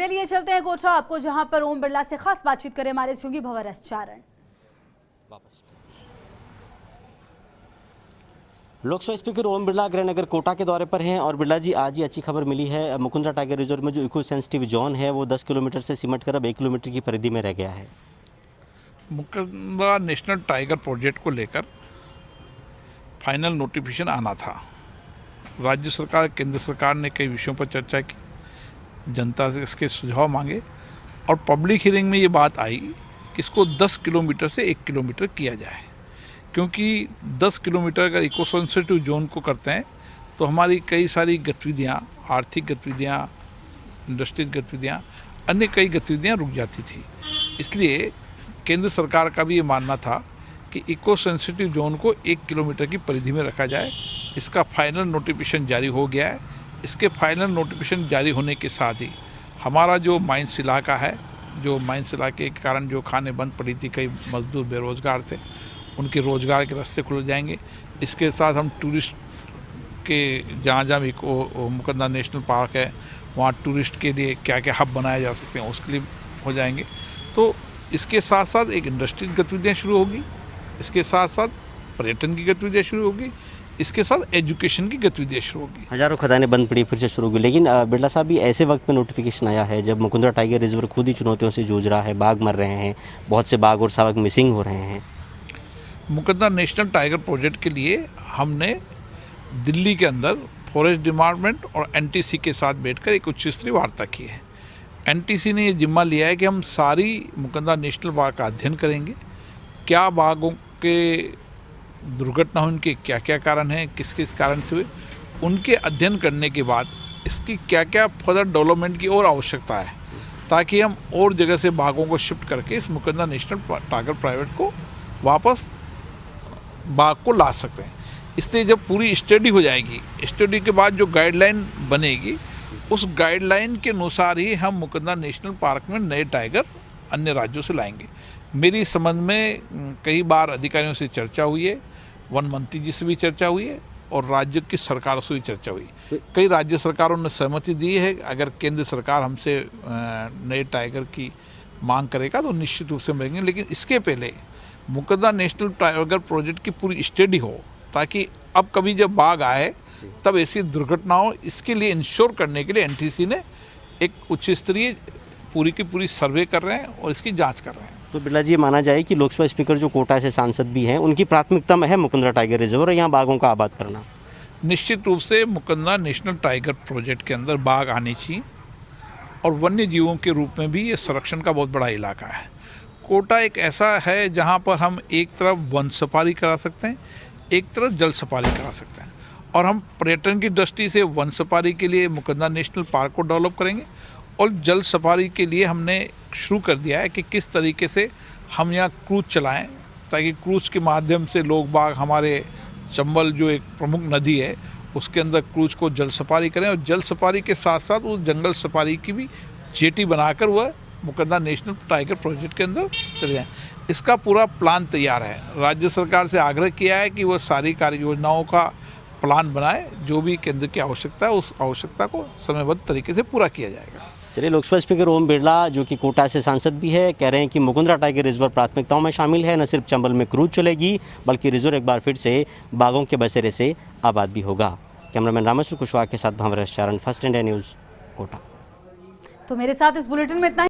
चलिए चलते हैं कोटा आपको, जहां पर ओम बिरला से खास बातचीत करें हमारे सहयोगी भंवर एस चारण। लोकसभा स्पीकर ओम बिरला गृहनगर कोटा के दौरे पर हैं और बिरला जी आज ही अच्छी खबर मिली है, मुकुंदरा टाइगर रिजर्व में जो इको सेंसिटिव जोन है वो 10 किलोमीटर से सिमट कर अब 1 किलोमीटर की परिधि में रह गया है। मुकुंदरा नेशनल टाइगर प्रोजेक्ट को लेकर फाइनल नोटिफिकेशन आना था। राज्य सरकार केंद्र सरकार ने कई विषयों पर चर्चा की, जनता से इसके सुझाव मांगे और पब्लिक हियरिंग में ये बात आई कि इसको 10 किलोमीटर से 1 किलोमीटर किया जाए, क्योंकि 10 किलोमीटर अगर इको सेंसिटिव जोन को करते हैं तो हमारी कई सारी गतिविधियाँ, आर्थिक गतिविधियाँ, इंडस्ट्रियल गतिविधियाँ, अन्य कई गतिविधियाँ रुक जाती थी। इसलिए केंद्र सरकार का भी ये मानना था कि इको सेंसिटिव जोन को 1 किलोमीटर की परिधि में रखा जाए। इसका फाइनल नोटिफिकेशन जारी हो गया है। इसके फाइनल नोटिफिकेशन जारी होने के साथ ही हमारा जो माइंस इलाका है, जो माइंस इलाके के कारण जो खाने बंद पड़ी थी, कई मजदूर बेरोजगार थे, उनके रोजगार के रास्ते खुल जाएंगे। इसके साथ हम टूरिस्ट के जहाँ जहाँ भी मुकुंदरा नेशनल पार्क है वहाँ टूरिस्ट के लिए क्या क्या हब बनाए जा सकते हैं उसके लिए हो जाएंगे। तो इसके साथ साथ एक इंडस्ट्रियल गतिविधियाँ शुरू होगी, इसके साथ साथ पर्यटन की गतिविधियाँ शुरू होगी, इसके साथ एजुकेशन की गतिविधियाँ शुरू होगी। हजारों खदानें बंद पड़ी फिर से शुरू होगी, लेकिन बिरला साहब भी ऐसे वक्त में नोटिफिकेशन आया है जब मुकुंदरा टाइगर रिजर्व खुद ही चुनौतियों से जूझ रहा है, बाघ मर रहे हैं, बहुत से बाघ और शावक मिसिंग हो रहे हैं। मुकुंदरा नेशनल टाइगर प्रोजेक्ट के लिए हमने दिल्ली के अंदर फॉरेस्ट डिपार्टमेंट और एनटीसी के साथ बैठकर एक उच्च स्तरीय वार्ता की है। एनटीसी ने ये जिम्मा लिया है कि हम सारी मुकुंदरा नेशनल पार्क का अध्ययन करेंगे, क्या बाघों के दुर्घटना हुई, उनके क्या क्या कारण हैं, किस किस कारण से हुए, उनके अध्ययन करने के बाद इसकी क्या क्या फर्दर डेवलपमेंट की और आवश्यकता है, ताकि हम और जगह से बाघों को शिफ्ट करके इस मुकुंदरा नेशनल टाइगर प्राइवेट को वापस बाघ को ला सकते हैं। इसलिए जब पूरी स्टडी हो जाएगी, स्टडी के बाद जो गाइडलाइन बनेगी उस गाइडलाइन के अनुसार ही हम मुकुंदरा नेशनल पार्क में नए टाइगर अन्य राज्यों से लाएंगे। मेरी समझ में कई बार अधिकारियों से चर्चा हुई है, वन मंत्री जी से भी चर्चा हुई है और राज्य की सरकारों से भी चर्चा हुई है। कई राज्य सरकारों ने सहमति दी है, अगर केंद्र सरकार हमसे नए टाइगर की मांग करेगा तो निश्चित रूप से मिलेंगे। लेकिन इसके पहले मुकुंदरा नेशनल टाइगर प्रोजेक्ट की पूरी स्टडी हो, ताकि अब कभी जब बाघ आए तब ऐसी दुर्घटना हो, इसके लिए इंश्योर करने के लिए एनटीसी ने एक उच्च स्तरीय पूरी की पूरी सर्वे कर रहे हैं और इसकी जांच कर रहे हैं। तो बिरला जी ये माना जाए कि लोकसभा स्पीकर जो कोटा से सांसद भी हैं उनकी प्राथमिकता में है मुकुंदरा टाइगर रिजर्व और यहाँ बाघों का आबाद करना। निश्चित रूप से मुकुंदरा नेशनल टाइगर प्रोजेक्ट के अंदर बाघ आने चाहिए और वन्य जीवों के रूप में भी ये संरक्षण का बहुत बड़ा इलाका है। कोटा एक ऐसा है जहाँ पर हम एक तरफ वन सफारी करा सकते हैं, एक तरफ जल सफारी करा सकते हैं, और हम पर्यटन की दृष्टि से वन सफारी के लिए मुकुंदरा नेशनल पार्क को डेवलप करेंगे और जल सफारी के लिए हमने शुरू कर दिया है कि किस तरीके से हम यहाँ क्रूज चलाएं, ताकि क्रूज के माध्यम से लोग बाग हमारे चंबल जो एक प्रमुख नदी है उसके अंदर क्रूज को जल सफारी करें और जल सफारी के साथ साथ उस जंगल सफारी की भी जेटी बनाकर वह मुकुंदरा नेशनल टाइगर प्रोजेक्ट के अंदर चले जाएँ। इसका पूरा प्लान तैयार है। राज्य सरकार से आग्रह किया है कि वह सारी कार्य योजनाओं का प्लान बनाए, जो भी केंद्र की आवश्यकता है उस आवश्यकता को समयबद्ध तरीके से पूरा किया जाएगा। चलिए, लोकसभा स्पीकर ओम बिरला जो कि कोटा से सांसद भी है कह रहे हैं कि मुकुंदरा टाइगर रिजर्व प्राथमिकताओं में शामिल है। न सिर्फ चंबल में क्रूज चलेगी बल्कि रिजर्व एक बार फिर से बाघों के बसेरे से आबाद भी होगा। कैमरामैन रामेश्वर कुशवाहा के साथ भंवर एस चारण, फर्स्ट इंडिया न्यूज़, कोटा। तो मेरे साथ इस बुलेटिन में इतना ही।